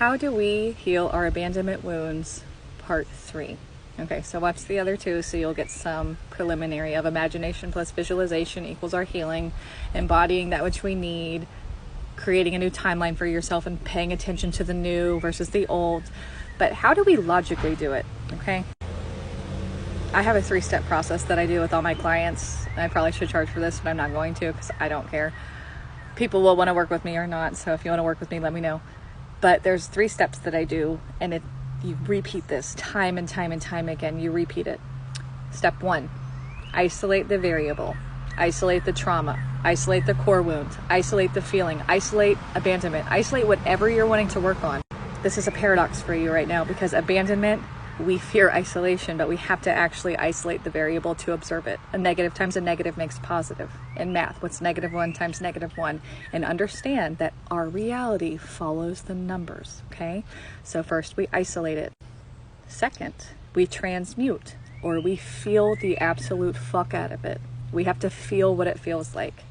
how do we heal our abandonment wounds, part 3. Okay, so watch the other 2 so you'll get some preliminary of imagination plus visualization equals our healing, embodying that which we need, creating a new timeline for yourself and paying attention to the new versus the old. But how do we logically do it? Okay, I have a 3-step process that I do with all my clients. I probably should charge for this, but I'm not going to because I don't care. People will want to work with me or not, so if you want to work with me, let me know. But there's 3 steps that I do, and you repeat this time and time and time again. You repeat it. Step 1, isolate the variable, isolate the trauma, isolate the core wound, isolate the feeling, isolate abandonment, isolate whatever you're wanting to work on. This is a paradox for you right now because abandonment, we fear isolation, but we have to actually isolate the variable to observe it. A negative times a negative makes positive. In math, what's -1 times -1? And understand that our reality follows the numbers, okay? So first we isolate it. Second, we transmute, or we feel the absolute fuck out of it. We have to feel what it feels like.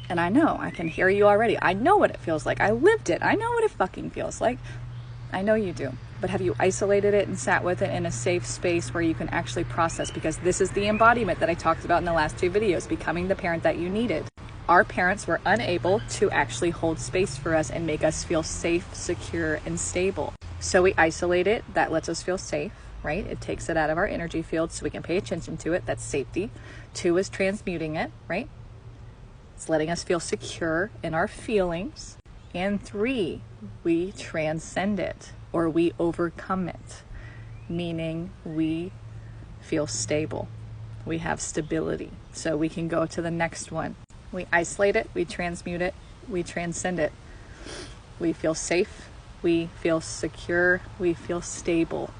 And I know, I can hear you already. I know what it feels like. I lived it. I know what it fucking feels like. I know you do. But have you isolated it and sat with it in a safe space where you can actually process? Because this is the embodiment that I talked about in the last 2 videos, becoming the parent that you needed. Our parents were unable to actually hold space for us and make us feel safe, secure, and stable. So we isolate it. That lets us feel safe, right? It takes it out of our energy field so we can pay attention to it. That's safety. 2 is transmuting it, right? It's letting us feel secure in our feelings. And 3, we transcend it, or we overcome it, meaning we feel stable. We have stability, so we can go to the next one. We isolate it, we transmute it, we transcend it. We feel safe, we feel secure, we feel stable.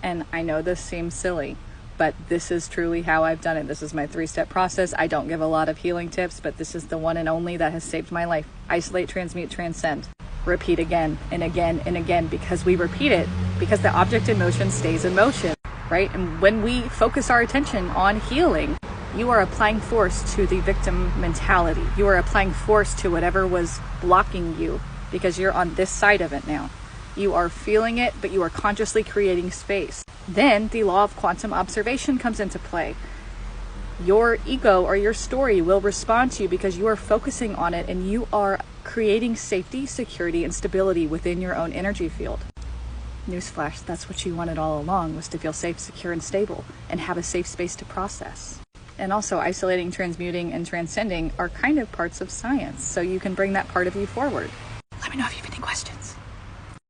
And I know this seems silly, but this is truly how I've done it. This is my 3-step process. I don't give a lot of healing tips, but this is the one and only that has saved my life. Isolate, transmute, transcend. Repeat again and again and again, because we repeat it, because the object in motion stays in motion, right? And when we focus our attention on healing, you are applying force to the victim mentality. You are applying force to whatever was blocking you, because you're on this side of it now. You are feeling it, but you are consciously creating space. Then the law of quantum observation comes into play. Your ego or your story will respond to you because you are focusing on it, and you are creating safety, security, and stability within your own energy field. Newsflash, that's what you wanted all along, was to feel safe, secure, and stable, and have a safe space to process. And also isolating, transmuting, and transcending are kind of parts of science, so you can bring that part of you forward. Let me know if you have any questions.